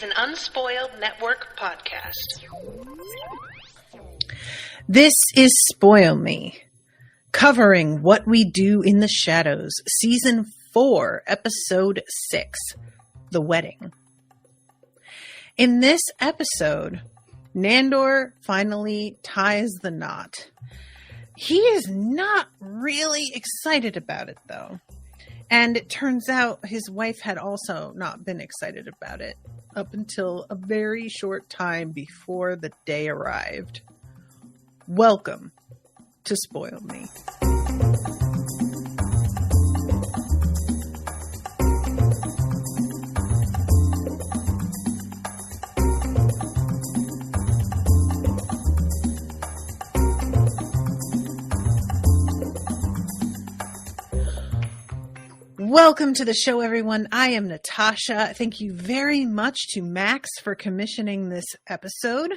an Unspoiled Network podcast. This is Spoil Me, covering What We Do in the Shadows, Season 4, Episode 6, The Wedding. In this episode, Nandor finally ties the knot. He is not really excited about it, though. And it turns out his wife had also not been excited about it up until a very short time before the day arrived. Welcome to Spoil Me. Welcome to the show, everyone. I am Natasha. Thank you very much to Max for commissioning this episode.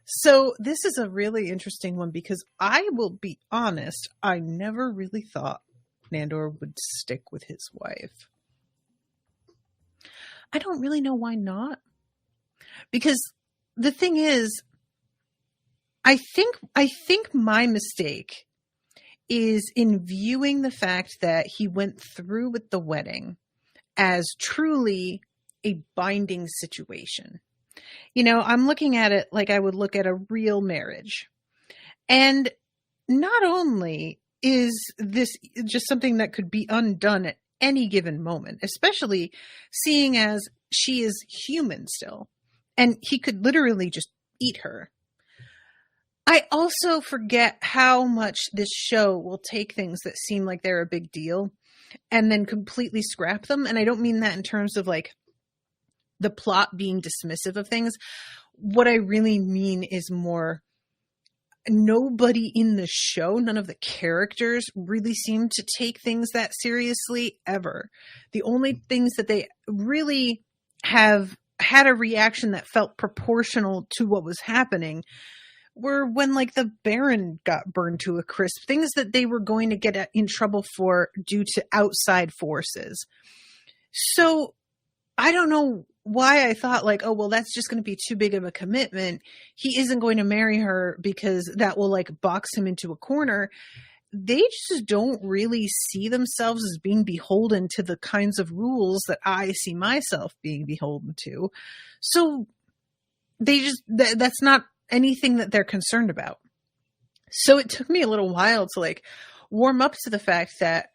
So this is a really interesting one because I will be honest, I never really thought Nandor would stick with his wife. I don't really know why not. Because the thing is, I think my mistake is in viewing the fact that he went through with the wedding as truly a binding situation. You know, I'm looking at it like I would look at a real marriage. And not only is this just something that could be undone at any given moment, especially seeing as she is human still, and he could literally just eat her. I also forget how much this show will take things that seem like they're a big deal and then completely scrap them. And I don't mean that in terms of like the plot being dismissive of things. What I really mean is more, nobody in the show, none of the characters really seem to take things that seriously ever. The only things that they really have had a reaction that felt proportional to what was happening were when like the Baron got burned to a crisp, things that they were going to get in trouble for due to outside forces. So I don't know why I thought like, oh, well, that's just going to be too big of a commitment. He isn't going to marry her because that will like box him into a corner. They just don't really see themselves as being beholden to the kinds of rules that I see myself being beholden to. So they just, that's not anything that they're concerned about. So it took me a little while to like warm up to the fact that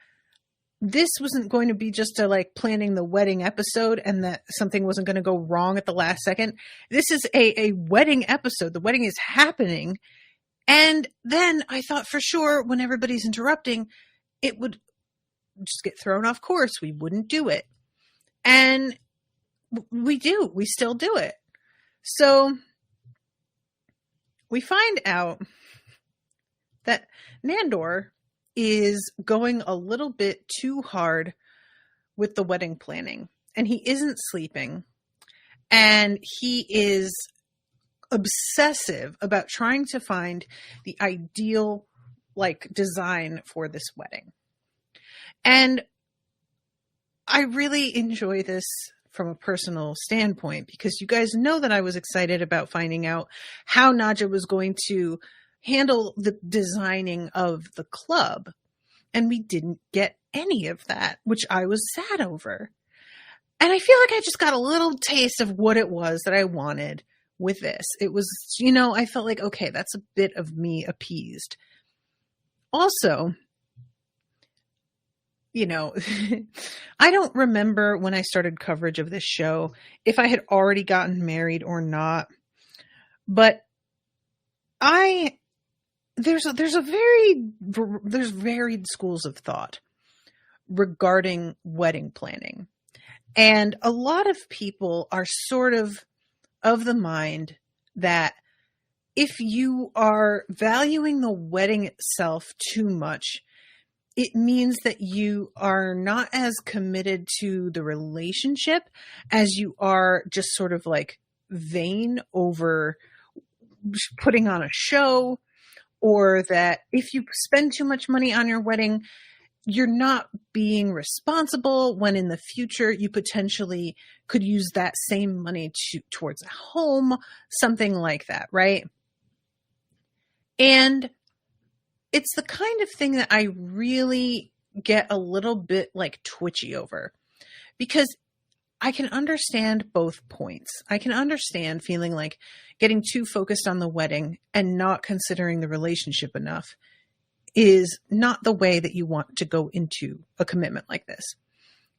this wasn't going to be just a like planning the wedding episode and that something wasn't going to go wrong at the last second. This is a wedding episode. The wedding is happening. And then I thought for sure when everybody's interrupting, it would just get thrown off course. We wouldn't do it. And we do. We still do it. So we find out that Nandor is going a little bit too hard with the wedding planning, and he isn't sleeping, and he is obsessive about trying to find the ideal like design for this wedding. And I really enjoy this from a personal standpoint, because you guys know that I was excited about finding out how Nadja was going to handle the designing of the club. And we didn't get any of that, which I was sad over. And I feel like I just got a little taste of what it was that I wanted with this. It was, you know, I felt like, okay, that's a bit of me appeased. Also, you know, I don't remember when I started coverage of this show if I had already gotten married or not, but there's varied schools of thought regarding wedding planning, and a lot of people are sort of the mind that if you are valuing the wedding itself too much, it means that you are not as committed to the relationship as you are just sort of like vain over putting on a show, or that if you spend too much money on your wedding, you're not being responsible when in the future you potentially could use that same money towards a home, something like that, right? And it's the kind of thing that I really get a little bit like twitchy over, because I can understand both points. I can understand feeling like getting too focused on the wedding and not considering the relationship enough is not the way that you want to go into a commitment like this.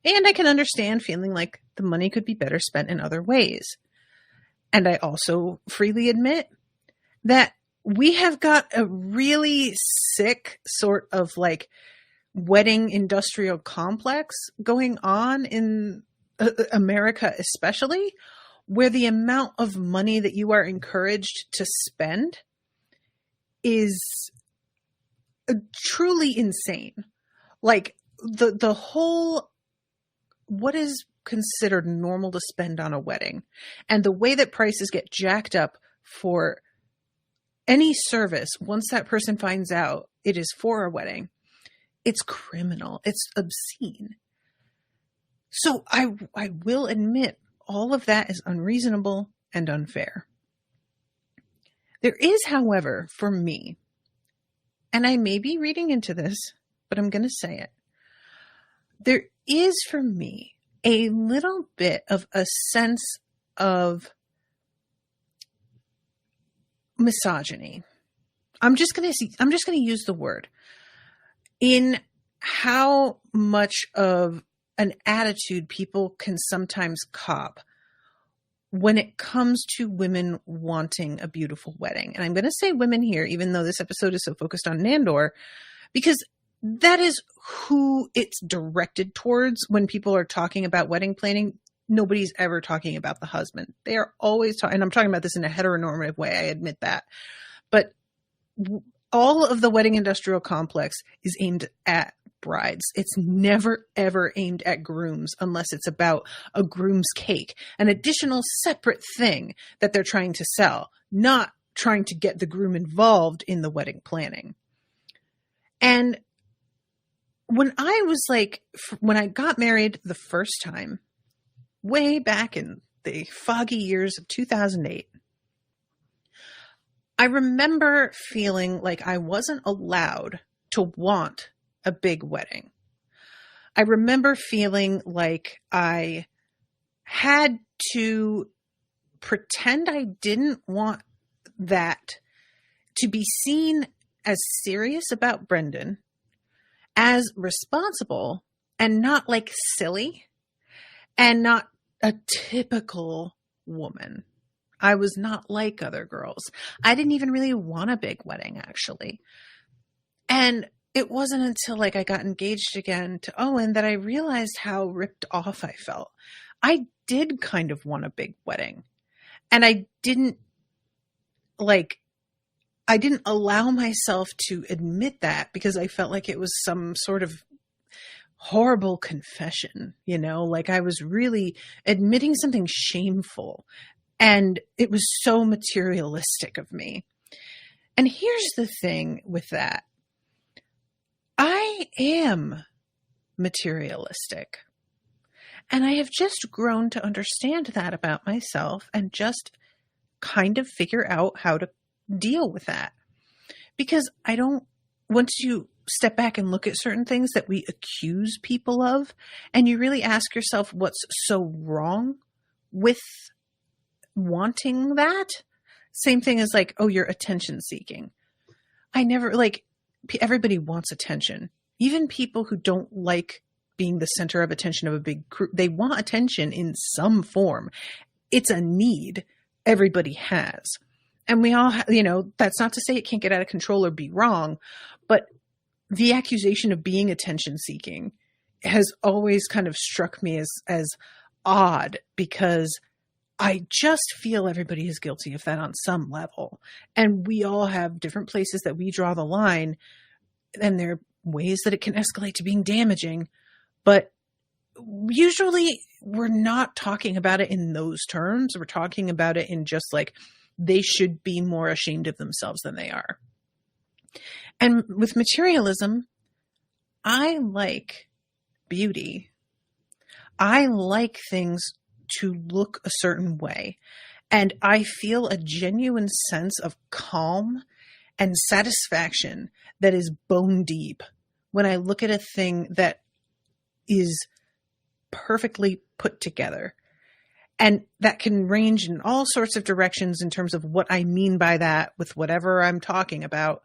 And I can understand feeling like the money could be better spent in other ways. And I also freely admit that we have got a really sick sort of like wedding industrial complex going on in America, especially, where the amount of money that you are encouraged to spend is truly insane. Like the whole, what is considered normal to spend on a wedding, and the way that prices get jacked up for any service once that person finds out it is for a wedding, it's criminal. It's obscene. So I will admit all of that is unreasonable and unfair. There is, however, for me, and I may be reading into this, but I'm going to say it. There is for me a little bit of a sense of misogyny. I'm just going to use the word in how much of an attitude people can sometimes cop when it comes to women wanting a beautiful wedding. And I'm going to say women here, even though this episode is so focused on Nandor, because that is who it's directed towards when people are talking about wedding planning. Nobody's ever talking about the husband. They are always talking, and I'm talking about this in a heteronormative way, I admit that. But all of the wedding industrial complex is aimed at brides. It's never, ever aimed at grooms unless it's about a groom's cake, an additional separate thing that they're trying to sell, not trying to get the groom involved in the wedding planning. And when I got married the first time, way back in the foggy years of 2008, I remember feeling like I wasn't allowed to want a big wedding. I remember feeling like I had to pretend I didn't want that to be seen as serious about Brendan, as responsible, and not like silly, and not a typical woman. I was not like other girls. I didn't even really want a big wedding, actually. And it wasn't until like I got engaged again to Owen that I realized how ripped off I felt. I did kind of want a big wedding. And I didn't allow myself to admit that because I felt like it was some sort of horrible confession, like I was really admitting something shameful. And it was so materialistic of me. And here's the thing with that. I am materialistic. And I have just grown to understand that about myself and just kind of figure out how to deal with that. Because once you step back and look at certain things that we accuse people of, and you really ask yourself what's so wrong with wanting that. Same thing as like, oh, you're attention seeking. Everybody wants attention. Even people who don't like being the center of attention of a big crew, they want attention in some form. It's a need everybody has. And we all, that's not to say it can't get out of control or be wrong, but the accusation of being attention seeking has always kind of struck me as odd, because I just feel everybody is guilty of that on some level. And we all have different places that we draw the line, and there are ways that it can escalate to being damaging. But usually we're not talking about it in those terms. We're talking about it in just like, they should be more ashamed of themselves than they are. And with materialism, I like beauty. I like things to look a certain way. And I feel a genuine sense of calm and satisfaction that is bone deep when I look at a thing that is perfectly put together. And that can range in all sorts of directions in terms of what I mean by that with whatever I'm talking about.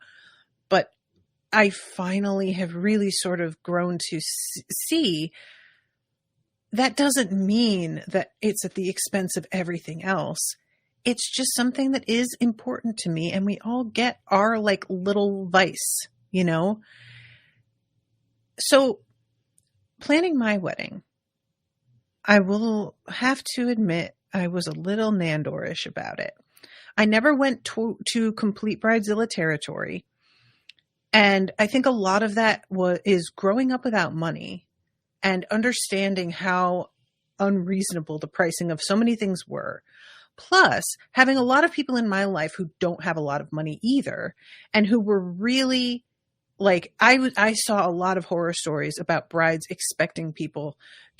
But I finally have really sort of grown to see that doesn't mean that it's at the expense of everything else. It's just something that is important to me, and we all get our like little vice, you know? So planning my wedding, I will have to admit I was a little Nandorish about it. I never went to complete bridezilla territory. And I think a lot of that is growing up without money and understanding how unreasonable the pricing of so many things were. Plus, having a lot of people in my life who don't have a lot of money either, and who were really like, I saw a lot of horror stories about brides expecting people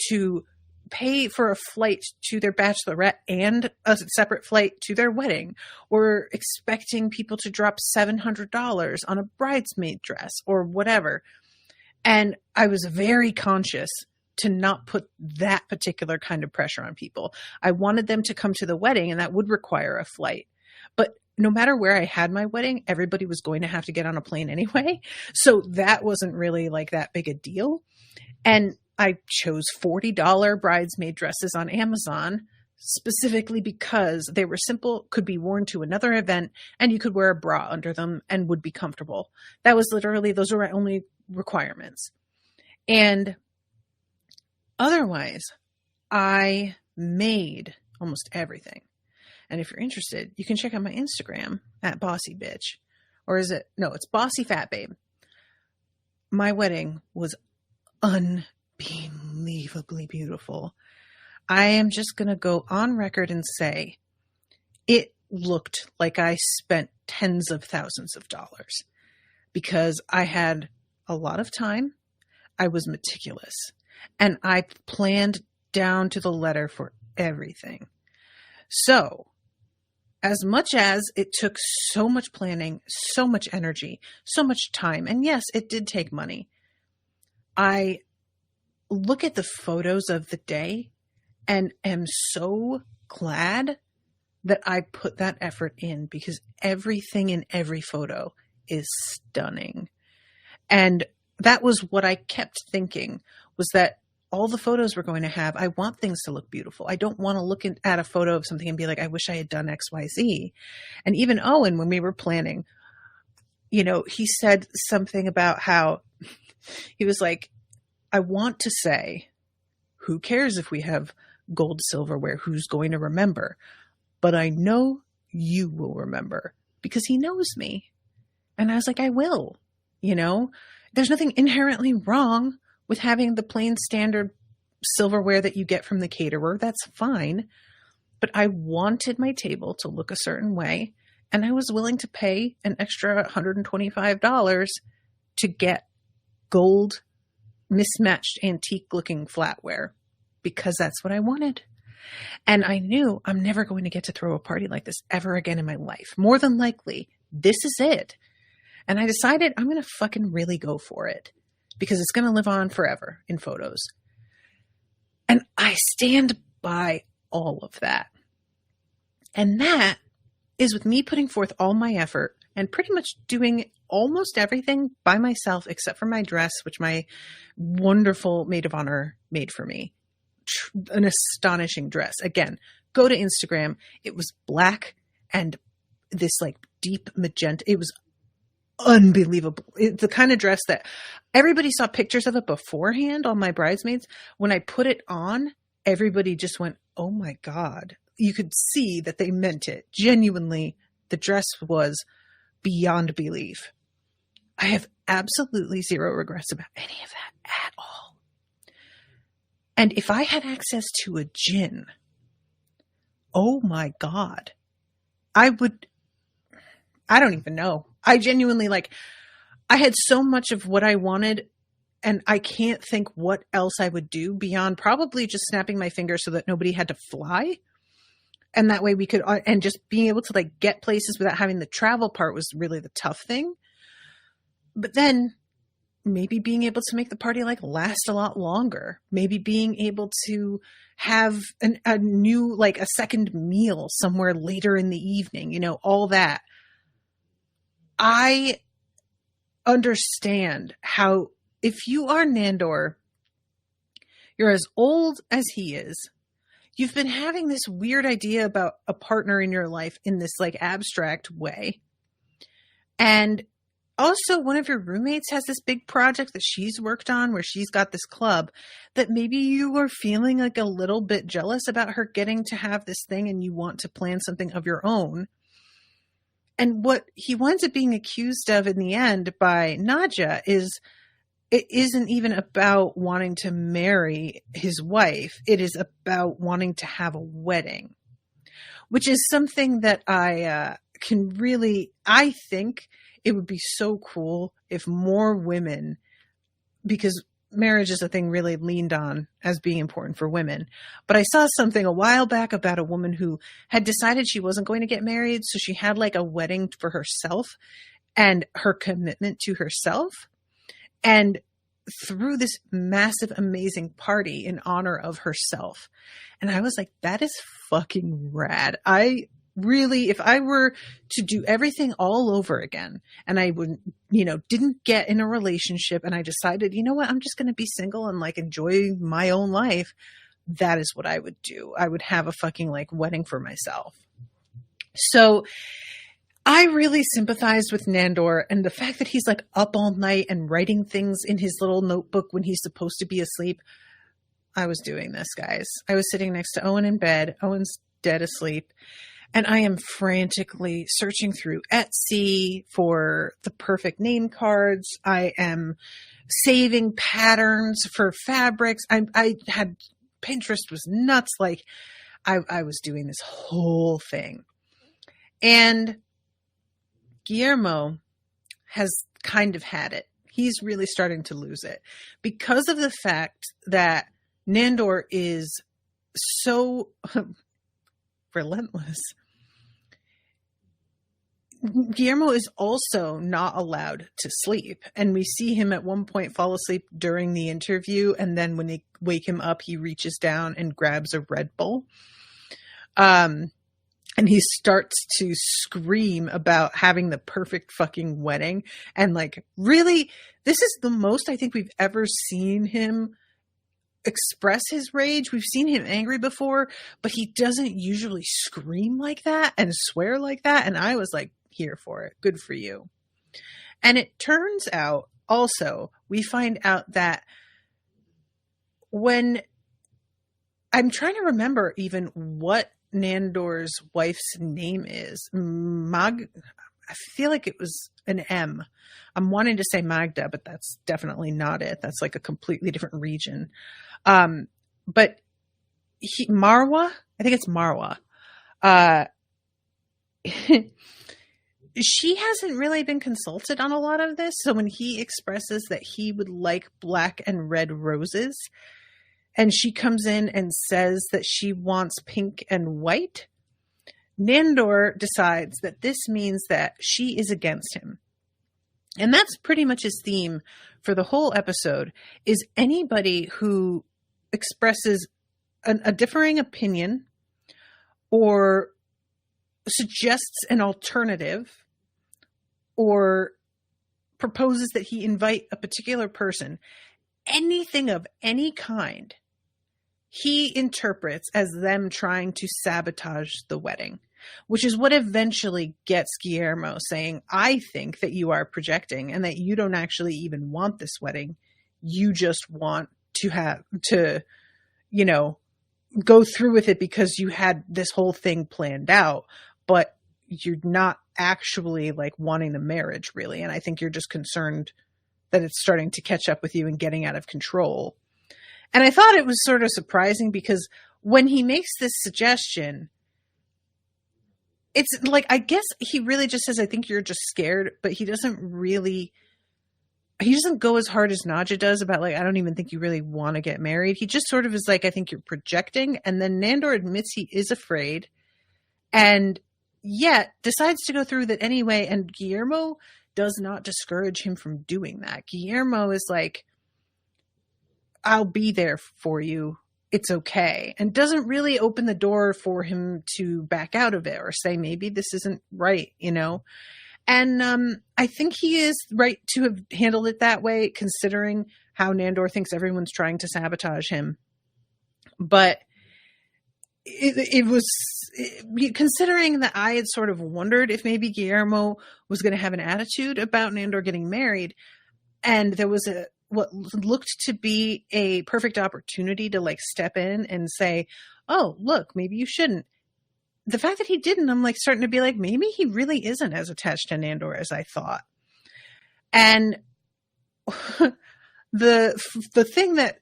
to pay for a flight to their bachelorette and a separate flight to their wedding, or expecting people to drop $700 on a bridesmaid dress or whatever. And I was very conscious to not put that particular kind of pressure on people. I wanted them to come to the wedding, and that would require a flight. But no matter where I had my wedding, everybody was going to have to get on a plane anyway. So that wasn't really like that big a deal. And I chose $40 bridesmaid dresses on Amazon specifically because they were simple, could be worn to another event, and you could wear a bra under them and would be comfortable. That was literally, those were my only requirements. And otherwise, I made almost everything. And if you're interested, you can check out my Instagram at Bossy Bitch. Or is it? No, it's Bossy Fat Babe. My wedding was unbelievably beautiful. I am just going to go on record and say it looked like I spent tens of thousands of dollars because I had a lot of time. I was meticulous, and I planned down to the letter for everything. So, as much as it took so much planning, so much energy, so much time, and yes, it did take money, I look at the photos of the day and am so glad that I put that effort in, because everything in every photo is stunning. And that was what I kept thinking, was that all the photos we're going to have, I want things to look beautiful. I don't want to look at a photo of something and be like, I wish I had done X, Y, Z. And even Owen, when we were planning, you know, he said something about how he was like, I want to say, who cares if we have gold silverware? Who's going to remember? But I know you will remember, because he knows me. And I was like, I will, you know, there's nothing inherently wrong with having the plain standard silverware that you get from the caterer. That's fine. But I wanted my table to look a certain way, and I was willing to pay an extra $125 to get gold, mismatched, antique-looking flatware, because that's what I wanted. And I knew I'm never going to get to throw a party like this ever again in my life. More than likely, this is it. And I decided I'm going to fucking really go for it, because it's going to live on forever in photos. And I stand by all of that. And that is with me putting forth all my effort and pretty much doing almost everything by myself, except for my dress, which my wonderful maid of honor made for me. An astonishing dress. Again, go to Instagram. It was black and this like deep magenta. It was unbelievable. It's the kind of dress that everybody saw pictures of it beforehand on my bridesmaids. When I put it on, everybody just went, oh my God. You could see that they meant it. Genuinely, the dress was beyond belief. I have absolutely zero regrets about any of that at all. And if I had access to a gin, oh my God, I don't even know. I genuinely I had so much of what I wanted and I can't think what else I would do beyond probably just snapping my fingers so that nobody had to fly. And that way we could, and just being able to like get places without having the travel part was really the tough thing. But then maybe being able to make the party like last a lot longer, maybe being able to have a new, like a second meal somewhere later in the evening, all that. I understand how, if you are Nandor, you're as old as he is. You've been having this weird idea about a partner in your life in this like abstract way. And also one of your roommates has this big project that she's worked on where she's got this club that maybe you are feeling like a little bit jealous about her getting to have this thing and you want to plan something of your own. And what he winds up being accused of in the end by Nadja is it isn't even about wanting to marry his wife. It is about wanting to have a wedding, which is something that I think it would be so cool if more women, because marriage is a thing really leaned on as being important for women. But I saw something a while back about a woman who had decided she wasn't going to get married. So she had like a wedding for herself and her commitment to herself. And threw this massive, amazing party in honor of herself. And I was like, that is fucking rad. I really, if I were to do everything all over again and I would, didn't get in a relationship and I decided, you know what, I'm just going to be single and like enjoy my own life. That is what I would do. I would have a fucking like wedding for myself. So I really sympathized with Nandor, and the fact that he's like up all night and writing things in his little notebook when he's supposed to be asleep. I was doing this, guys. I was sitting next to Owen in bed. Owen's dead asleep. And I am frantically searching through Etsy for the perfect name cards. I am saving patterns for fabrics. I had Pinterest was nuts. Like I was doing this whole thing. And Guillermo has kind of had it. He's really starting to lose it because of the fact that Nandor is so relentless. Guillermo is also not allowed to sleep. And we see him at one point fall asleep during the interview. And then when they wake him up, he reaches down and grabs a Red Bull. And he starts to scream about having the perfect fucking wedding. And like, really, this is the most I think we've ever seen him express his rage. We've seen him angry before, but he doesn't usually scream like that and swear like that. And I was like, here for it. Good for you. And it turns out also, we find out that when I'm trying to remember even what Nandor's wife's name is, I feel like it was an M. I'm wanting to say Magda, but that's definitely not it. That's like a completely different region. But Marwa, I think it's Marwa. She hasn't really been consulted on a lot of this. So when he expresses that he would like black and red roses, and she comes in and says that she wants pink and white, Nandor decides that this means that she is against him. And that's pretty much his theme for the whole episode, is anybody who expresses a differing opinion or suggests an alternative or proposes that he invite a particular person, anything of any kind, he interprets as them trying to sabotage the wedding, which is what eventually gets Guillermo saying, I think that you are projecting and that you don't actually even want this wedding. You just want to go through with it because you had this whole thing planned out, but you're not actually like wanting the marriage really. And I think you're just concerned that it's starting to catch up with you and getting out of control. And I thought it was sort of surprising because when he makes this suggestion, it's like, I guess he really just says, I think you're just scared, but he he doesn't go as hard as Nadja does about like, I don't even think you really want to get married. He just sort of is like, I think you're projecting. And then Nandor admits he is afraid and yet decides to go through with it anyway. And Guillermo does not discourage him from doing that. Guillermo is like, I'll be there for you. It's okay. And doesn't really open the door for him to back out of it or say, maybe this isn't right, you know? And I think he is right to have handled it that way, considering how Nandor thinks everyone's trying to sabotage him. But it was considering that I had sort of wondered if maybe Guillermo was going to have an attitude about Nandor getting married. And there was what looked to be a perfect opportunity to like step in and say, oh, look, maybe you shouldn't. The fact that he didn't, I'm like starting to be like, maybe he really isn't as attached to Nandor as I thought. And the thing that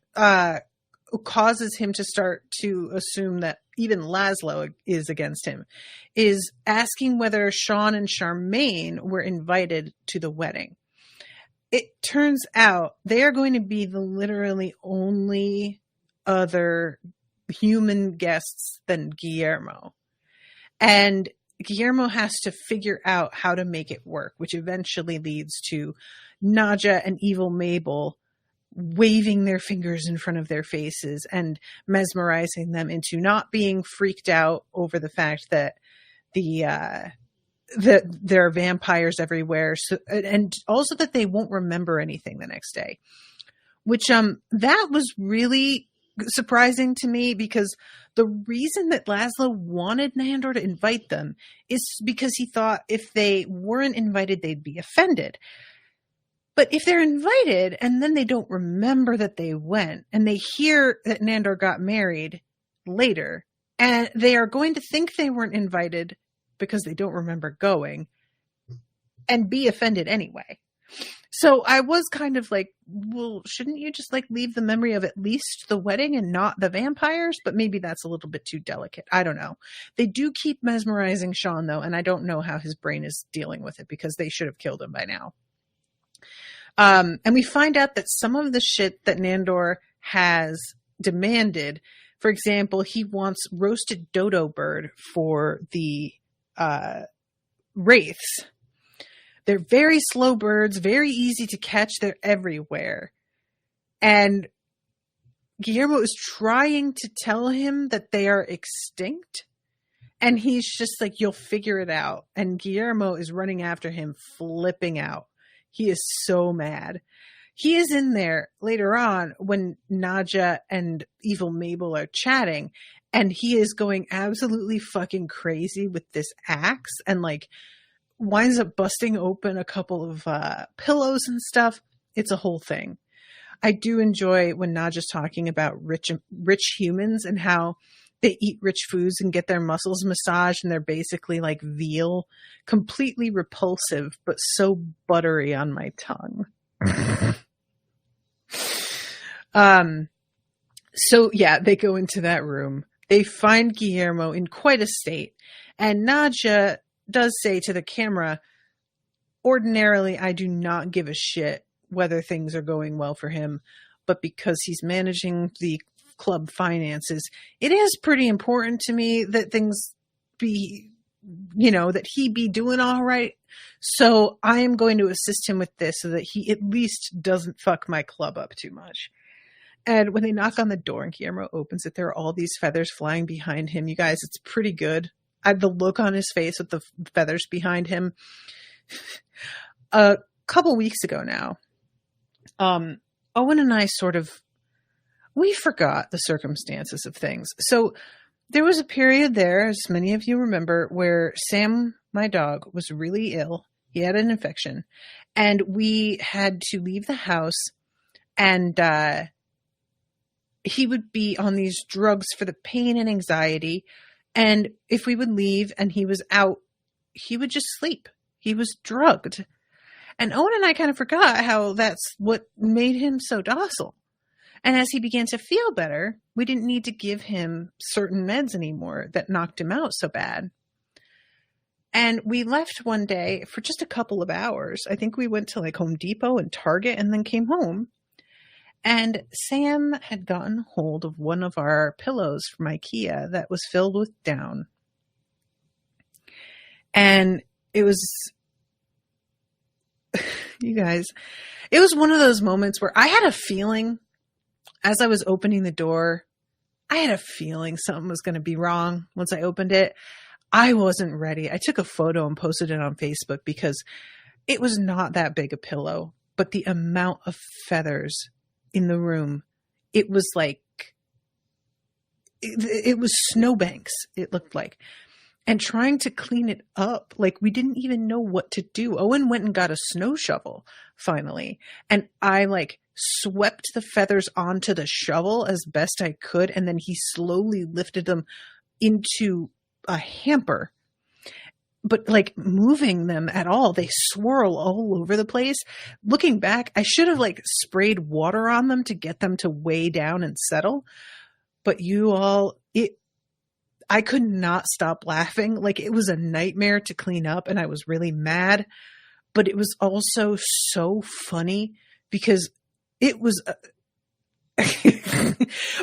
causes him to start to assume that even Laszlo is against him is asking whether Sean and Charmaine were invited to the wedding. It turns out they are going to be the literally only other human guests than Guillermo. And Guillermo has to figure out how to make it work, which eventually leads to Nadja and evil Mabel waving their fingers in front of their faces and mesmerizing them into not being freaked out over the fact that there are vampires everywhere. So, and also that they won't remember anything the next day, which, that was really surprising to me because the reason that Laszlo wanted Nandor to invite them is because he thought if they weren't invited, they'd be offended. But if they're invited and then they don't remember that they went and they hear that Nandor got married later and they are going to think they weren't invited because they don't remember going and be offended anyway. So I was kind of like, well, shouldn't you just like leave the memory of at least the wedding and not the vampires? But maybe that's a little bit too delicate. I don't know. They do keep mesmerizing Sean though. And I don't know how his brain is dealing with it because they should have killed him by now. And we find out that some of the shit that Nandor has demanded, for example, he wants roasted dodo bird for the wraiths. They're very slow birds, very easy to catch. They're everywhere. And Guillermo is trying to tell him that they are extinct. And he's just like, you'll figure it out. And Guillermo is running after him, flipping out. He is so mad. He is in there later on when Nadja and evil Mabel are chatting. And he is going absolutely fucking crazy with this axe and like winds up busting open a couple of pillows and stuff. It's a whole thing. I do enjoy when Nadja's talking about rich humans and how they eat rich foods and get their muscles massaged and they're basically like veal, completely repulsive, but so buttery on my tongue. So yeah, they go into that room. They find Guillermo in quite a state. And Nadja does say to the camera, ordinarily, I do not give a shit whether things are going well for him, but because he's managing the club finances, it is pretty important to me that things be, that he be doing all right. So I am going to assist him with this so that he at least doesn't fuck my club up too much. And when they knock on the door and Guillermo opens it, there are all these feathers flying behind him. You guys, it's pretty good. The look on his face with the feathers behind him. A couple weeks ago now, Owen and I we forgot the circumstances of things. So there was a period there, as many of you remember, where Sam, my dog, was really ill. He had an infection. And we had to leave the house. And he would be on these drugs for the pain and anxiety. And if we would leave and he was out, he would just sleep. He was drugged. And Owen and I kind of forgot how that's what made him so docile. And as he began to feel better, we didn't need to give him certain meds anymore that knocked him out so bad. And we left one day for just a couple of hours. I think we went to like Home Depot and Target and then came home. And Sam had gotten hold of one of our pillows from IKEA that was filled with down. And it was, you guys, it was one of those moments where I had a feeling as I was opening the door, I had a feeling something was going to be wrong once I opened it. I wasn't ready. I took a photo and posted it on Facebook because it was not that big a pillow, but the amount of feathers in the room, it was like, it was snowbanks, it looked like. And trying to clean it up, like we didn't even know what to do. Owen went and got a snow shovel finally. And I like swept the feathers onto the shovel as best I could. And then he slowly lifted them into a hamper. But like moving them at all, they swirl all over the place. Looking back, I should have like sprayed water on them to get them to weigh down and settle. But you all, I could not stop laughing. Like it was a nightmare to clean up and I was really mad, but it was also so funny because it was,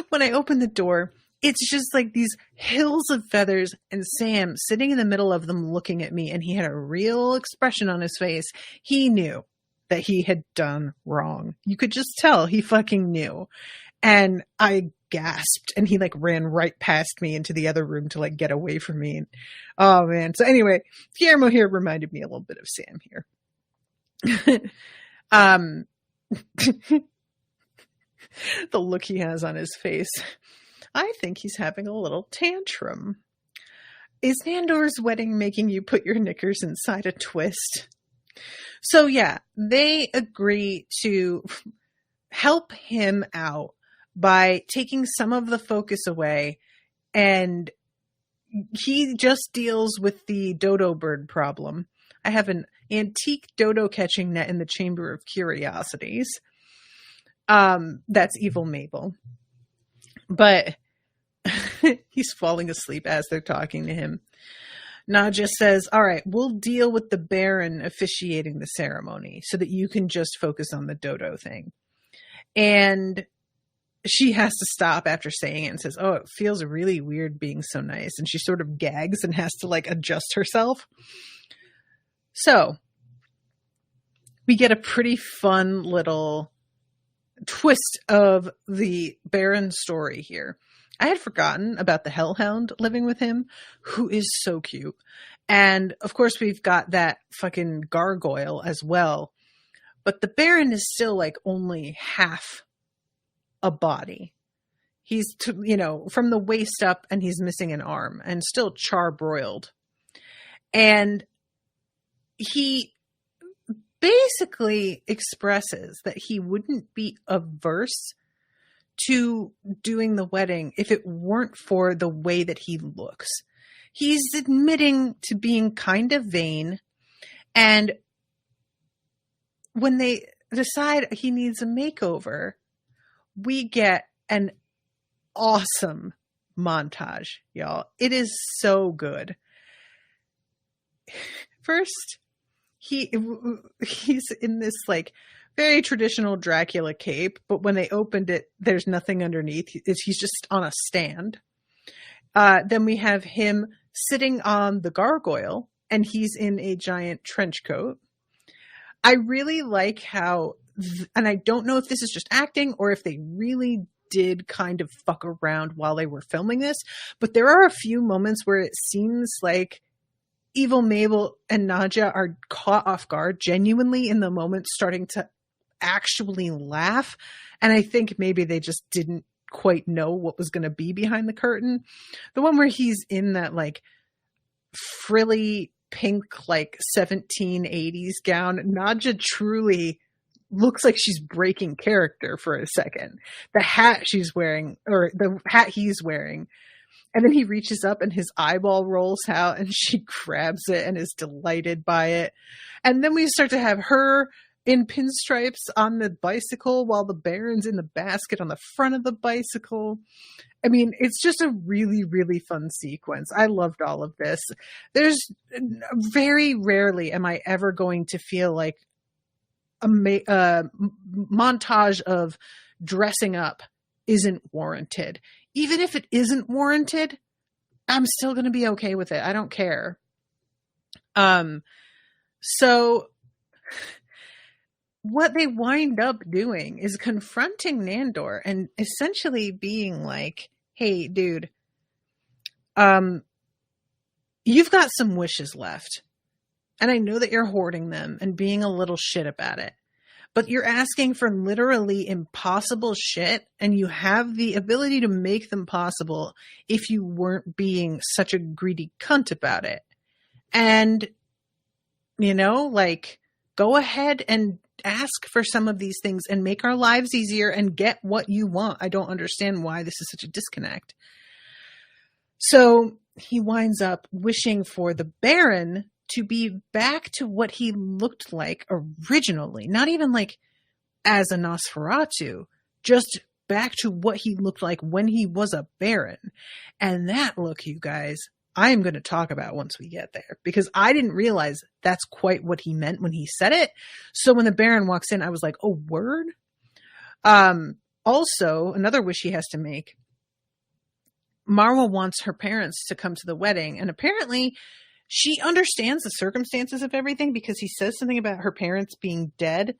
when I opened the door, it's just like these hills of feathers and Sam sitting in the middle of them looking at me, and he had a real expression on his face. He knew that he had done wrong. You could just tell he fucking knew. And I gasped, and he like ran right past me into the other room to like get away from me. Oh man. So anyway, Guillermo here reminded me a little bit of Sam here. The look he has on his face. I think he's having a little tantrum. Is Nandor's wedding making you put your knickers inside a twist? So yeah, they agree to help him out by taking some of the focus away, and he just deals with the dodo bird problem. I have an antique dodo catching net in the Chamber of Curiosities. That's Evil Mabel. But he's falling asleep as they're talking to him. Nadja says, all right, we'll deal with the Baron officiating the ceremony so that you can just focus on the dodo thing. And she has to stop after saying it and says, oh, it feels really weird being so nice. And she sort of gags and has to like adjust herself. So we get a pretty fun little twist of the Baron story here. I had forgotten about the Hellhound living with him, who is so cute. And of course we've got that fucking gargoyle as well. But the Baron is still like only half a body. He's, from the waist up, and he's missing an arm and still charbroiled. And he basically expresses that he wouldn't be averse to doing the wedding if it weren't for the way that he looks. He's admitting to being kind of vain, and when they decide he needs a makeover, we get an awesome montage, y'all. It is so good. First, he's in this like very traditional Dracula cape, but when they opened it, there's nothing underneath. He's just on a stand. Then we have him sitting on the gargoyle, and he's in a giant trench coat. I really like how, and I don't know if this is just acting or if they really did kind of fuck around while they were filming this, but there are a few moments where it seems like Evil Mabel and Nadja are caught off guard genuinely in the moment, starting to actually laugh. And I think maybe they just didn't quite know what was going to be behind the curtain. The one where he's in that like frilly pink, like 1780s gown, Nadja truly looks like she's breaking character for a second. The hat she's wearing, or the hat he's wearing, and then he reaches up and his eyeball rolls out and she grabs it and is delighted by it. And then we start to have her in pinstripes on the bicycle while the Baron's in the basket on the front of the bicycle. I mean, it's just a really, really fun sequence. I loved all of this. There's very rarely am I ever going to feel like a montage of dressing up isn't warranted. Even if it isn't warranted, I'm still going to be okay with it. I don't care. So what they wind up doing is confronting Nandor and essentially being like, hey, dude, you've got some wishes left. And I know that you're hoarding them and being a little shit about it. But you're asking for literally impossible shit, and you have the ability to make them possible if you weren't being such a greedy cunt about it. And, you know, like, go ahead and ask for some of these things and make our lives easier and get what you want. I don't understand why this is such a disconnect. So he winds up wishing for the Baron to be back to what he looked like originally. Not even like as a Nosferatu, just back to what he looked like when he was a Baron. And that look, you guys, I am going to talk about once we get there, because I didn't realize that's quite what he meant when he said it. So when the Baron walks in, I was like, oh, word? Also, another wish he has to make. Marwa wants her parents to come to the wedding, and apparently she understands the circumstances of everything, because he says something about her parents being dead.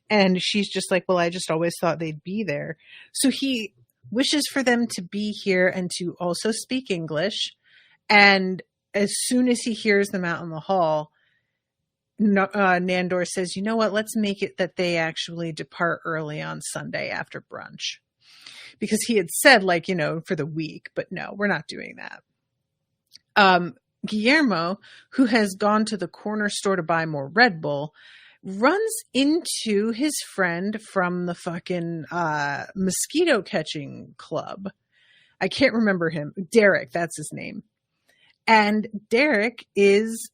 And she's just like, well, I just always thought they'd be there. So he wishes for them to be here and to also speak English. And as soon as he hears them out in the hall, Nandor says, you know what, let's make it that they actually depart early on Sunday after brunch. Because he had said, like, you know, for the week, but no, we're not doing that. Guillermo, who has gone to the corner store to buy more Red Bull, runs into his friend from the fucking mosquito catching club. I can't remember him. Derek, that's his name. And Derek is,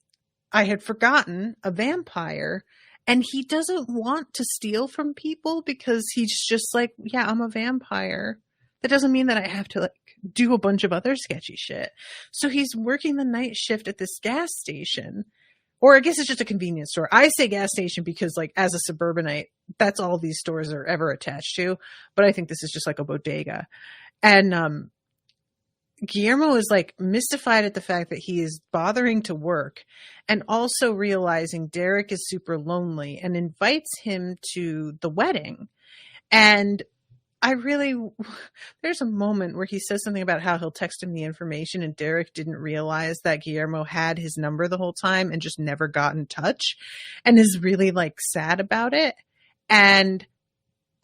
I had forgotten, a vampire. And he doesn't want to steal from people because he's just like, yeah, I'm a vampire. That doesn't mean that I have to like do a bunch of other sketchy shit. So he's working the night shift at this gas station, or I guess it's just a convenience store. I say gas station because, like, as a suburbanite, that's all these stores are ever attached to. But I think this is just like a bodega. And Guillermo is like mystified at the fact that he is bothering to work, and also realizing Derek is super lonely, and invites him to the wedding. And there's a moment where he says something about how he'll text him the information, and Derek didn't realize that Guillermo had his number the whole time and just never got in touch, and is really like sad about it. And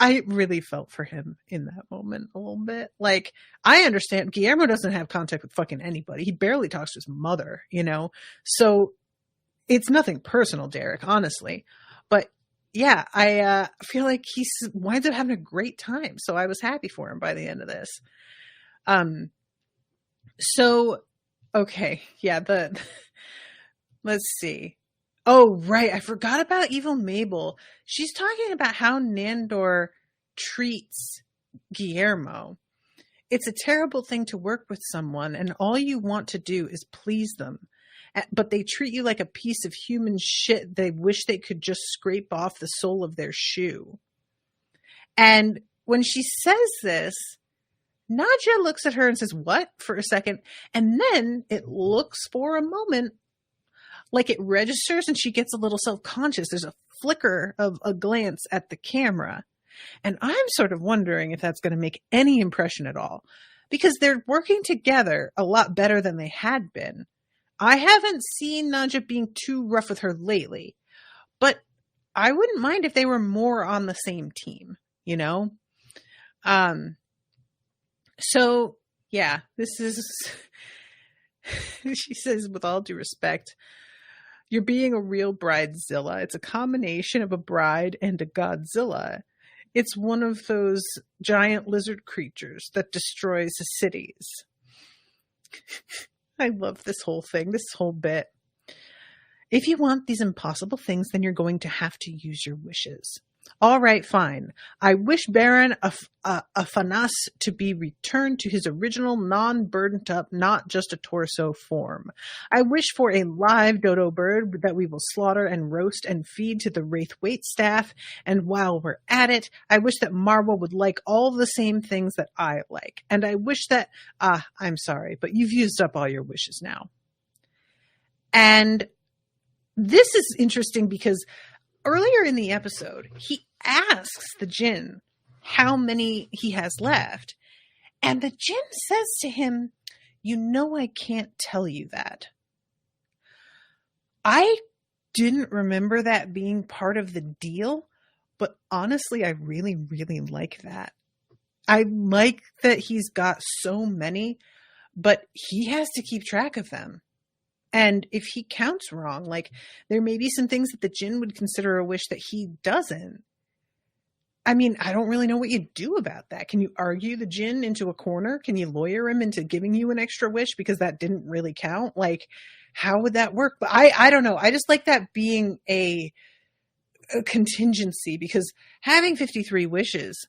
I really felt for him in that moment a little bit. Like, I understand Guillermo doesn't have contact with fucking anybody. He barely talks to his mother, you know? So it's nothing personal, Derek, honestly. But yeah, I feel like he winds up having a great time. So I was happy for him by the end of this. So, okay. Yeah. Let's see. Oh, right. I forgot about Evil Mabel. She's talking about how Nandor treats Guillermo. It's a terrible thing to work with someone, and all you want to do is please them. But they treat you like a piece of human shit they wish they could just scrape off the sole of their shoe. And when she says this, Nadja looks at her and says, what? For a second. And then it looks for a moment like it registers, and she gets a little self-conscious. There's a flicker of a glance at the camera. And I'm sort of wondering if that's going to make any impression at all, because they're working together a lot better than they had been. I haven't seen Nadja being too rough with her lately, but I wouldn't mind if they were more on the same team, you know? So yeah, this is, she says, with all due respect, you're being a real bridezilla. It's a combination of a bride and a Godzilla. It's one of those giant lizard creatures that destroys cities. I love this whole thing, this whole bit. If you want these impossible things, then you're going to have to use your wishes. All right, fine. I wish Baron Afanas to be returned to his original non-burdened up, not just a torso form. I wish for a live dodo bird that we will slaughter and roast and feed to the Wraith waitstaff. And while we're at it, I wish that Marwa would like all the same things that I like. And I wish that, I'm sorry, but you've used up all your wishes now. And this is interesting because earlier in the episode, he asks the Jinn how many he has left. And the Jinn says to him, "You know I can't tell you that." I didn't remember that being part of the deal, but honestly, I really, really like that. I like that he's got so many, but he has to keep track of them. And if he counts wrong, like there may be some things that the Jinn would consider a wish that he doesn't. I mean, I don't really know what you do about that. Can you argue the Jinn into a corner? Can you lawyer him into giving you an extra wish because that didn't really count? Like, how would that work? But I don't know. I just like that being a contingency, because having 53 wishes,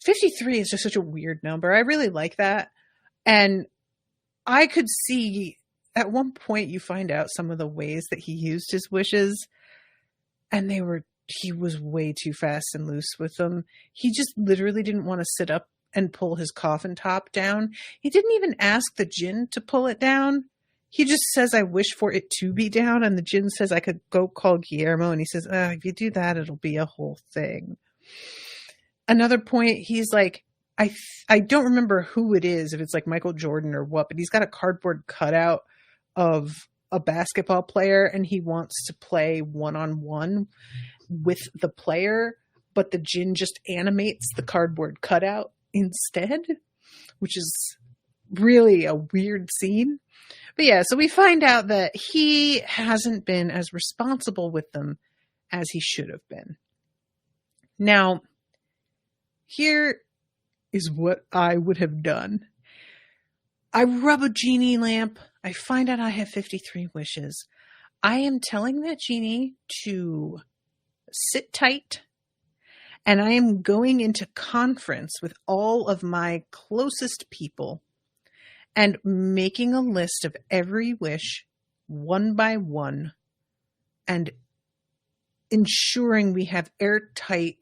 53 is just such a weird number. I really like that. And I could see at one point you find out some of the ways that he used his wishes, and he was way too fast and loose with them. He just literally didn't want to sit up and pull his coffin top down. He didn't even ask the Jinn to pull it down. He just says, "I wish for it to be down." And the Jinn says, "I could go call Guillermo." And he says, "If you do that, it'll be a whole thing." Another point, he's like, I don't remember who it is, if it's like Michael Jordan or what, but he's got a cardboard cutout of a basketball player and he wants to play one-on-one with the player, but the Jinn just animates the cardboard cutout instead, which is really a weird scene. But yeah, so we find out that he hasn't been as responsible with them as he should have been. Now, here is what I would have done. I rub a genie lamp. I find out I have 53 wishes. I am telling that genie to sit tight, and I am going into conference with all of my closest people and making a list of every wish one by one and ensuring we have airtight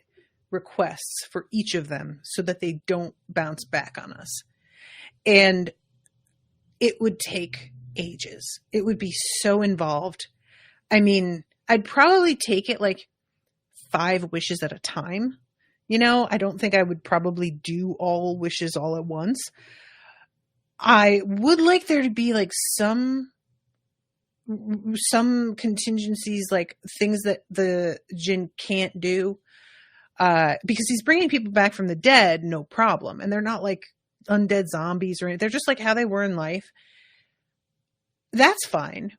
requests for each of them so that they don't bounce back on us. And it would take ages. It would be so involved. I mean, I'd probably take it like 5 wishes at a time. You know, I don't think I would probably do all wishes all at once. I would like there to be like some contingencies, like things that the Jinn can't do. Because he's bringing people back from the dead, no problem. And they're not like undead zombies or anything. They're just like how they were in life. That's fine.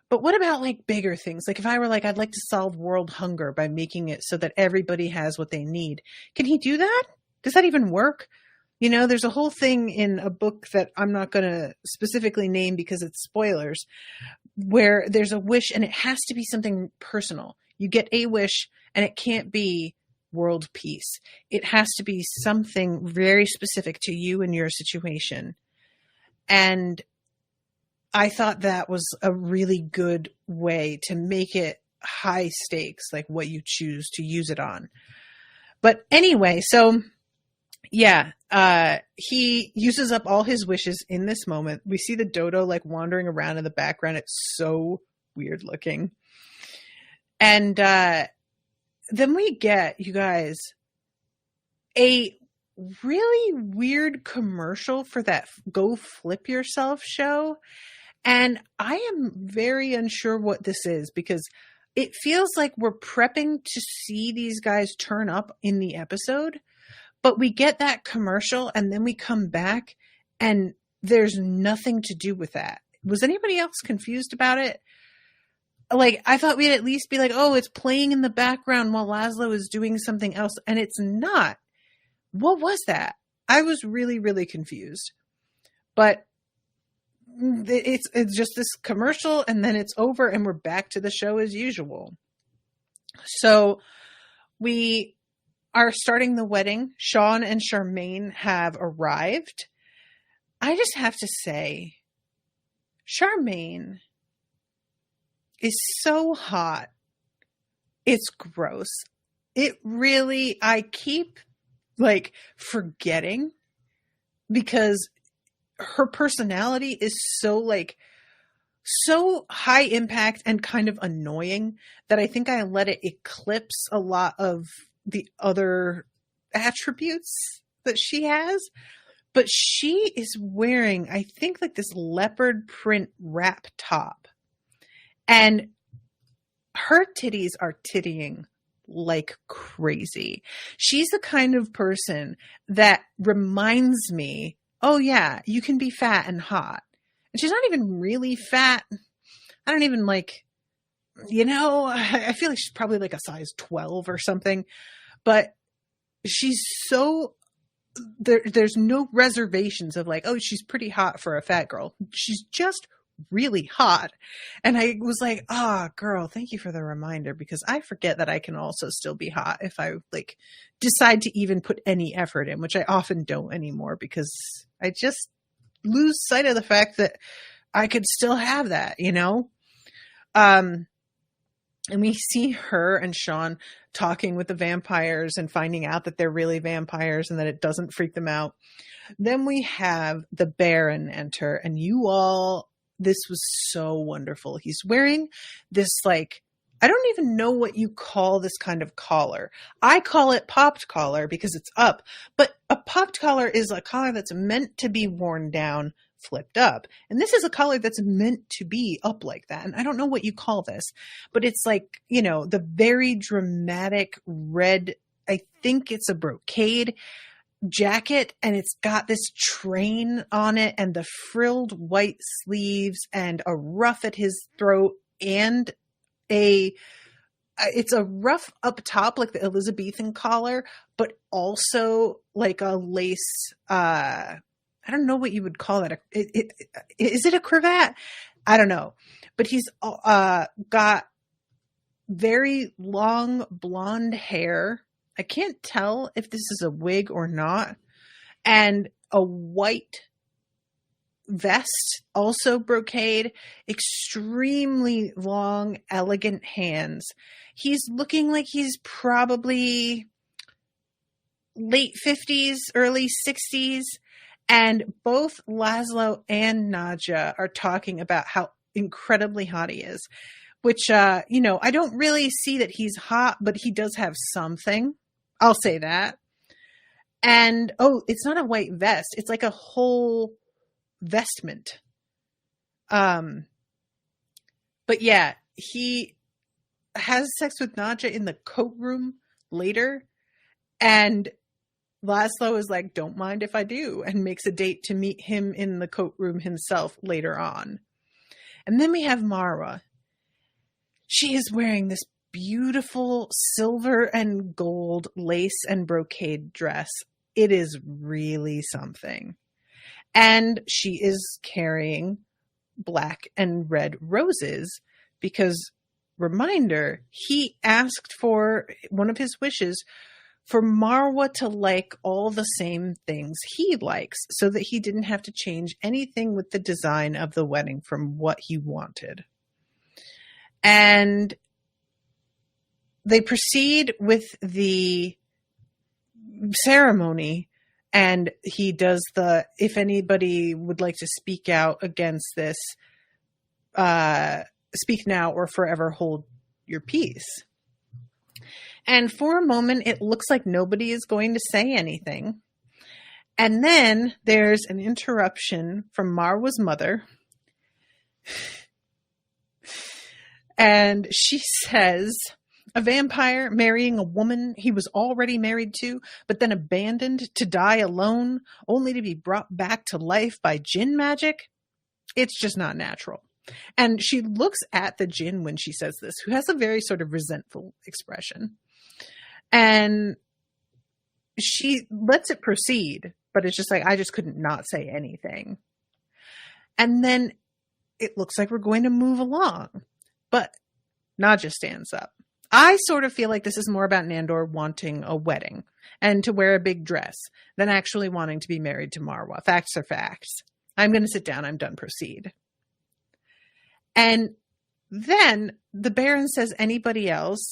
But what about like bigger things? Like if I were like, I'd like to solve world hunger by making it so that everybody has what they need. Can he do that? Does that even work? You know, there's a whole thing in a book that I'm not going to specifically name because it's spoilers, where there's a wish and it has to be something personal. You get a wish and it can't be world peace. It has to be something very specific to you and your situation. And I thought that was a really good way to make it high stakes, like what you choose to use it on. But anyway, so yeah, he uses up all his wishes in this moment. We see the dodo like wandering around in the background. It's so weird looking. And then we get, you guys, a really weird commercial for that Go Flip Yourself show. And I am very unsure what this is, because it feels like we're prepping to see these guys turn up in the episode, but we get that commercial and then we come back and there's nothing to do with that. Was anybody else confused about it? Like, I thought we'd at least be like, oh, it's playing in the background while Laszlo is doing something else, and it's not. What was that? I was really, really confused. But it's just this commercial, and then it's over, and we're back to the show as usual. So We are starting the wedding. Sean and Charmaine have arrived. I just have to say, Charmaine is so hot. It's gross. It really, I keep like forgetting because her personality is so like, so high impact and kind of annoying that I think I let it eclipse a lot of the other attributes that she has. But she is wearing, I think, like this leopard print wrap top. And her titties are tittying like crazy. She's the kind of person that reminds me, oh yeah, you can be fat and hot. And she's not even really fat. I don't even like, I feel like she's probably like a size 12 or something. But she's so, there's no reservations of like, oh, she's pretty hot for a fat girl. She's just really hot. And I was like, girl, thank you for the reminder, because I forget that I can also still be hot if I like decide to even put any effort in, which I often don't anymore because I just lose sight of the fact that I could still have that, and we see her and Sean talking with the vampires and finding out that they're really vampires and that it doesn't freak them out. Then we have the Baron enter, and this was so wonderful. He's wearing this, like, I don't even know what you call this kind of collar. I call it popped collar because it's up, but a popped collar is a collar that's meant to be worn down, flipped up. And this is a collar that's meant to be up like that. And I don't know what you call this, but it's like, the very dramatic red, I think it's a brocade jacket, and it's got this train on it and the frilled white sleeves and a ruff at his throat and it's a ruff up top, like the Elizabethan collar, but also like a lace, I don't know what you would call that. Is it a cravat? I don't know. But he's got very long blonde hair. I can't tell if this is a wig or not. And a white vest, also brocade, extremely long, elegant hands. He's looking like he's probably late 50s, early 60s. And both Laszlo and Nadja are talking about how incredibly hot he is, which, I don't really see that he's hot, but he does have something. I'll say that. And, it's not a white vest. It's like a whole vestment. But yeah, he has sex with Nadja in the coat room later. And Laszlo is like, don't mind if I do, and makes a date to meet him in the coat room himself later on. And then we have Marwa. She is wearing this beautiful silver and gold lace and brocade dress. It is really something. And she is carrying black and red roses because, reminder, he asked for one of his wishes for Marwa to like all the same things he likes so that he didn't have to change anything with the design of the wedding from what he wanted. And they proceed with the ceremony, and he does if anybody would like to speak out against this, speak now or forever hold your peace. And for a moment, it looks like nobody is going to say anything. And then there's an interruption from Marwa's mother. And she says, a vampire marrying a woman he was already married to, but then abandoned to die alone, only to be brought back to life by jinn magic? It's just not natural. And she looks at the jinn when she says this, who has a very sort of resentful expression. And she lets it proceed, but it's just like, I just couldn't not say anything. And then it looks like we're going to move along. But Nadja stands up. I sort of feel like this is more about Nandor wanting a wedding and to wear a big dress than actually wanting to be married to Marwa. Facts are facts. I'm going to sit down. I'm done. Proceed. And then the Baron says, anybody else?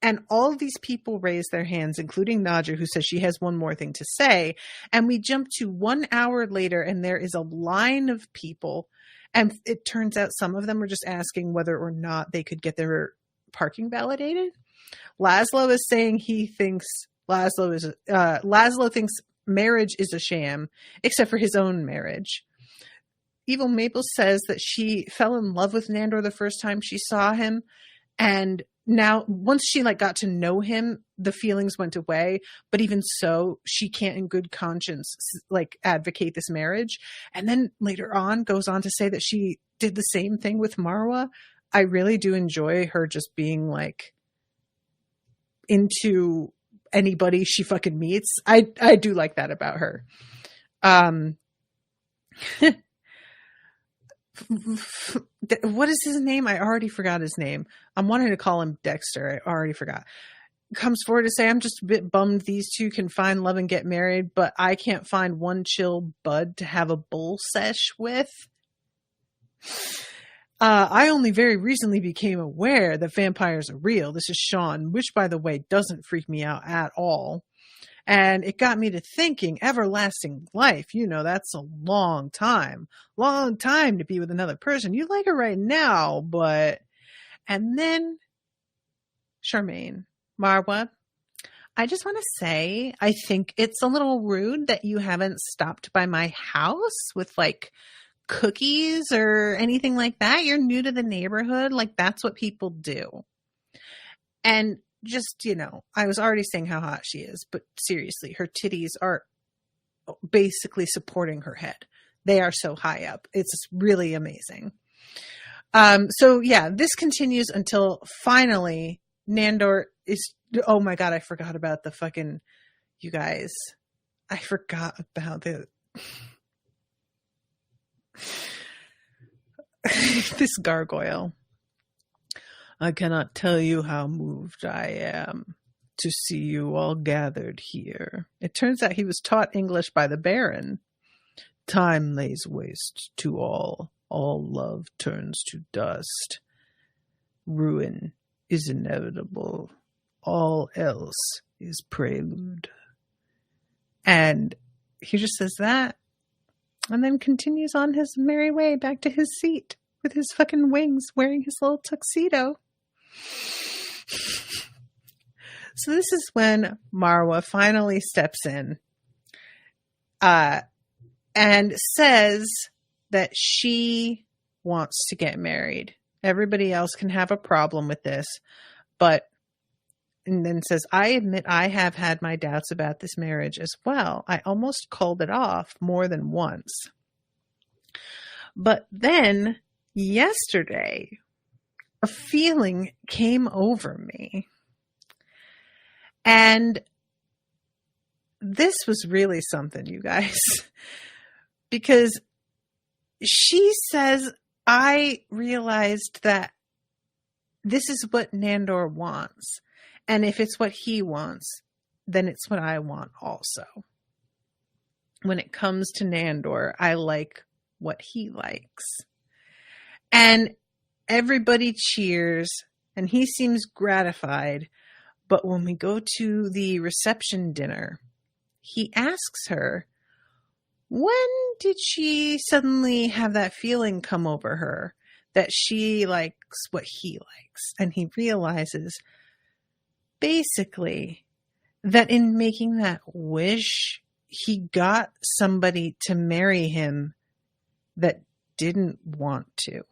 And all of these people raise their hands, including Nadja, who says she has one more thing to say. And we jump to 1 hour later, and there is a line of people. And it turns out some of them were just asking whether or not they could get their parking validated. Laszlo is saying he thinks Laszlo thinks marriage is a sham, except for his own marriage. Evil Maple says that she fell in love with Nandor the first time she saw him, and now once she got to know him, the feelings went away. But even so, she can't in good conscience advocate this marriage. And then later on goes on to say that she did the same thing with Marwa. I really do enjoy her just being into anybody she fucking meets. I do like that about her. What is his name? I already forgot his name. I'm wanting to call him Dexter. I already forgot. Comes forward to say, I'm just a bit bummed these two can find love and get married, but I can't find one chill bud to have a bull sesh with. I only very recently became aware that vampires are real. This is Sean, which, by the way, doesn't freak me out at all. And it got me to thinking, everlasting life, that's a long time to be with another person. You like her right now, but... And then Charmaine, Marwa, I just want to say, I think it's a little rude that you haven't stopped by my house with cookies or anything like that. You're new to the neighborhood. That's what people do. And just, I was already saying how hot she is, but seriously, her titties are basically supporting her head. They are so high up. It's really amazing. So yeah, this continues until finally Nandor is, oh my God, I forgot about the fucking, you guys, I forgot about this gargoyle. I cannot tell you how moved I am to see you all gathered here. It turns out he was taught English by the Baron. Time lays waste to all. All love turns to dust. Ruin is inevitable. All else is prelude. And he just says that, and then continues on his merry way back to his seat with his fucking wings, wearing his little tuxedo. So this is when Marwa finally steps in and says that she wants to get married. Everybody else can have a problem with this, and then says, I admit I have had my doubts about this marriage as well. I almost called it off more than once. But then yesterday, a feeling came over me. And this was really something, you guys. Because she says, I realized that this is what Nandor wants. And if it's what he wants, then it's what I want also. When it comes to Nandor, I like what he likes. And everybody cheers, and he seems gratified. But when we go to the reception dinner, he asks her, when did she suddenly have that feeling come over her that she likes what he likes? And he realizes basically that in making that wish, he got somebody to marry him that didn't want to.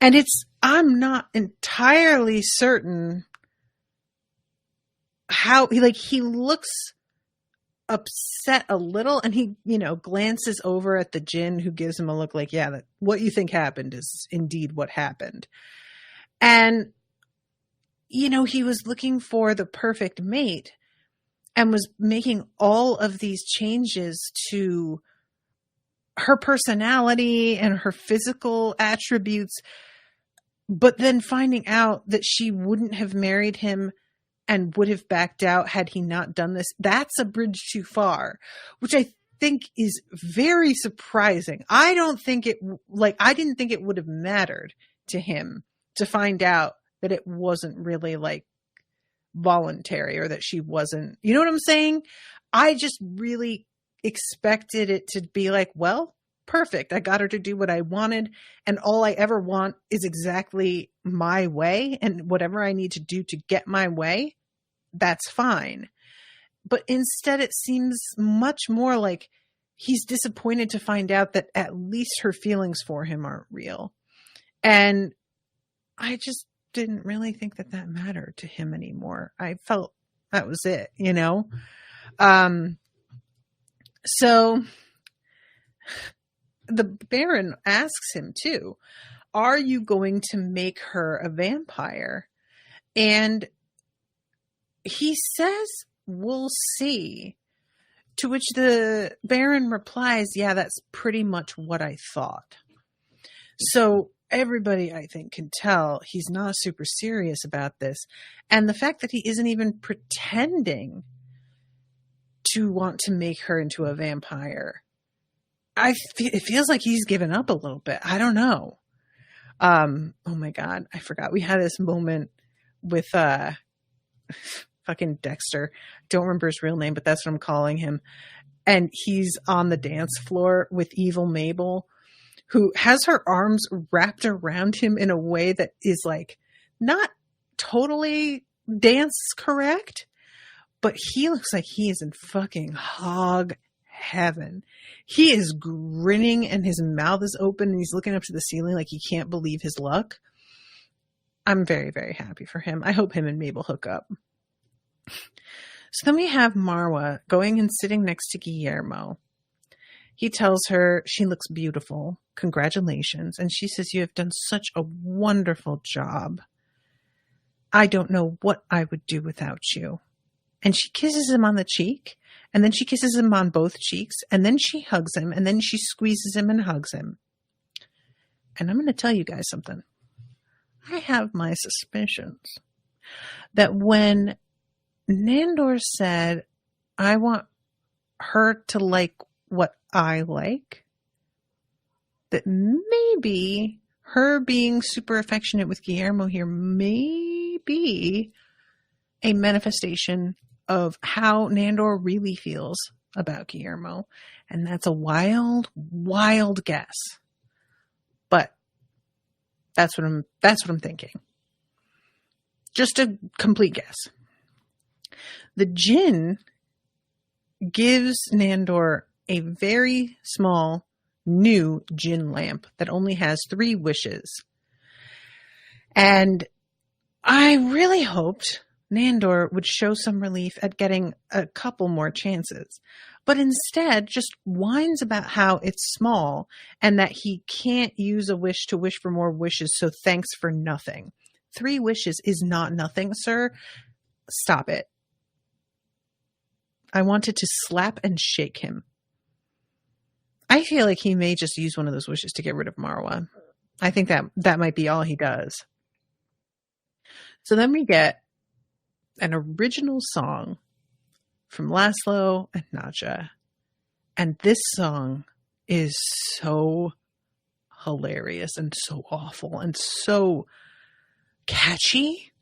And I'm not entirely certain how he looks upset a little, and he, glances over at the djinn, who gives him a look like, yeah, that what you think happened is indeed what happened. And, he was looking for the perfect mate and was making all of these changes to her personality and her physical attributes but then finding out that she wouldn't have married him and would have backed out had he not done this, that's a bridge too far, which I think is very surprising. I didn't think it would have mattered to him to find out that it wasn't really like voluntary, or that she wasn't, you know what I'm saying? I just really expected it to be like, well, perfect. I got her to do what I wanted, and all I ever want is exactly my way, and whatever I need to do to get my way, that's fine. But instead it seems much more like he's disappointed to find out that at least her feelings for him aren't real. And I just didn't really think that mattered to him anymore. I felt that was it, you know? So the Baron asks him too, are you going to make her a vampire? And he says, we'll see. To which the Baron replies, yeah, that's pretty much what I thought. So everybody, I think, can tell he's not super serious about this. And the fact that he isn't even pretending to want to make her into a vampire, it feels like he's given up a little bit. I don't know. Oh my God, I forgot. We had this moment with fucking Dexter. Don't remember his real name, but that's what I'm calling him. And he's on the dance floor with evil Mabel, who has her arms wrapped around him in a way that is like not totally dance correct, but he looks like he is in fucking hog heaven. He is grinning and his mouth is open and he's looking up to the ceiling like he can't believe his luck. I'm very, very happy for him. I hope him and Mabel hook up. So then we have Marwa going and sitting next to Guillermo. He tells her she looks beautiful. Congratulations. And she says, you have done such a wonderful job. I don't know what I would do without you. And she kisses him on the cheek, and then she kisses him on both cheeks, and then she hugs him, and then she squeezes him and hugs him. And I'm going to tell you guys something. I have my suspicions that when Nandor said, I want her to like what I like, that maybe her being super affectionate with Guillermo here may be a manifestation of how Nandor really feels about Guillermo. And that's a wild, wild guess. But that's what I'm thinking. Just a complete guess. The Jinn gives Nandor a very small new Jinn lamp that only has 3 wishes. And I really hoped Nandor would show some relief at getting a couple more chances, but instead just whines about how it's small and that he can't use a wish to wish for more wishes, so thanks for nothing. 3 wishes is not nothing, sir. Stop it. I wanted to slap and shake him. I feel like he may just use one of those wishes to get rid of Marwa. I think that might be all he does. So then we get an original song from Laszlo and Nadja. And this song is so hilarious and so awful and so catchy.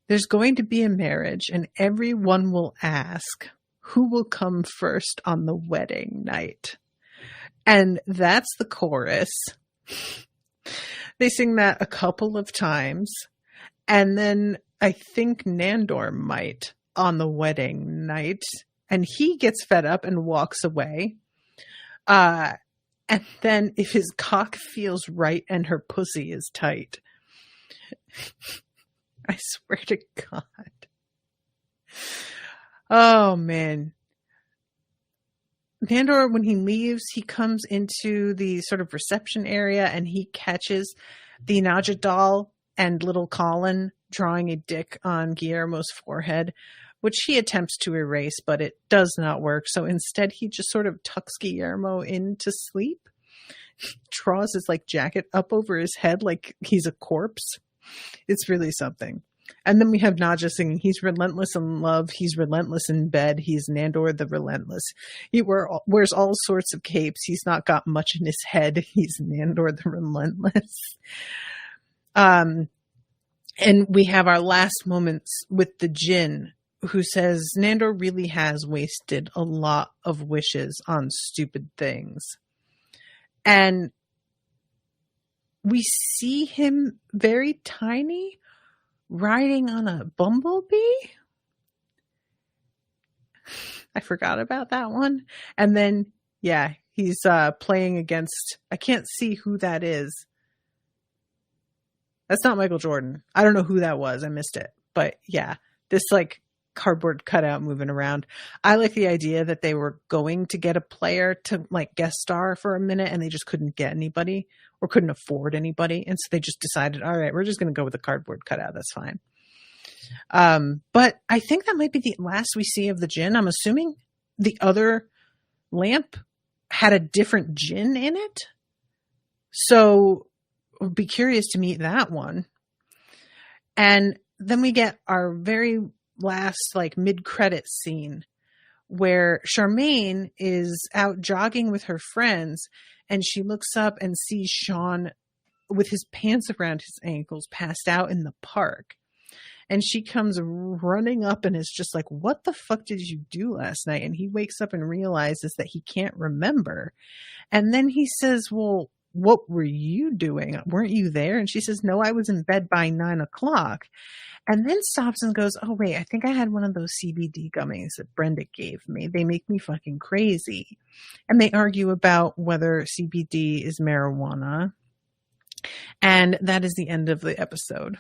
There's going to be a marriage and everyone will ask who will come first on the wedding night. And that's the chorus. They sing that a couple of times. And then I think Nandor might on the wedding night. And he gets fed up and walks away. And then if his cock feels right and her pussy is tight. I swear to God. Oh, man. Nandor, when he leaves, he comes into the sort of reception area and he catches the Nadja doll and little Colin drawing a dick on Guillermo's forehead, which he attempts to erase, but it does not work. So instead, he just sort of tucks Guillermo into sleep. draws his like jacket up over his head like he's a corpse. It's really something. And then we have Nadja singing, he's relentless in love, he's relentless in bed, he's Nandor the relentless. He wears all sorts of capes, he's not got much in his head, he's Nandor the relentless. And we have our last moments with the Jinn, who says Nandor really has wasted a lot of wishes on stupid things. And we see him very tiny, riding on a bumblebee. I forgot about that one. And then, yeah, he's playing against, I can't see who that is. That's not Michael Jordan. I don't know who that was. I missed it. But yeah, this like cardboard cutout moving around. I like the idea that they were going to get a player to like guest star for a minute and they just couldn't get anybody or couldn't afford anybody. And so they just decided, all right, we're just going to go with the cardboard cutout. That's fine. But I think that might be the last we see of the Jinn. I'm assuming the other lamp had a different Jinn in it. So I'll be curious to meet that one. And then we get our very last like mid-credit scene where Charmaine is out jogging with her friends and she looks up and sees Sean with his pants around his ankles passed out in the park. And she comes running up and is just like, what the fuck did you do last night? And he wakes up and realizes that he can't remember. And then he says, well, what were you doing? Weren't you there? And she says, no, I was in bed by 9 o'clock. And then stops and goes, oh, wait, I think I had one of those CBD gummies that Brenda gave me. They make me fucking crazy. And they argue about whether CBD is marijuana. And that is the end of the episode.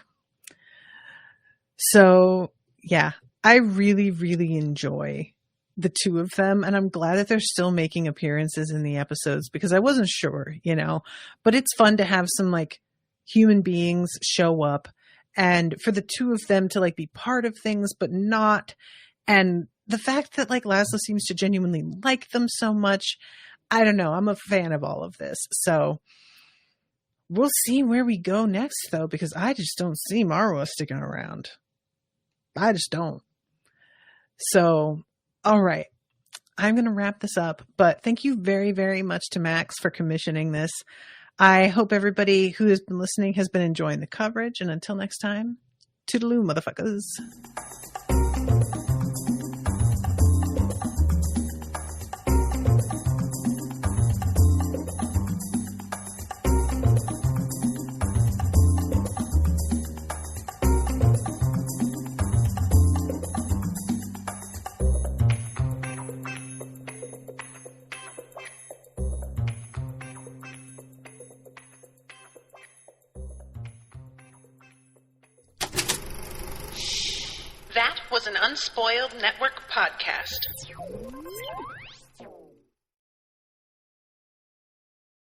So, yeah, I really, really enjoy the two of them. And I'm glad that they're still making appearances in the episodes because I wasn't sure, you know. But it's fun to have some, like, human beings show up and for the two of them to, like, be part of things but not. And the fact that, like, Laszlo seems to genuinely like them so much, I don't know. I'm a fan of all of this. So we'll see where we go next, though, because I just don't see Marwa sticking around. I just don't. So, all right. I'm going to wrap this up, but thank you very, very much to Max for commissioning this. I hope everybody who has been listening has been enjoying the coverage. And until next time, toodaloo, motherfuckers. That was an Unspoiled Network podcast.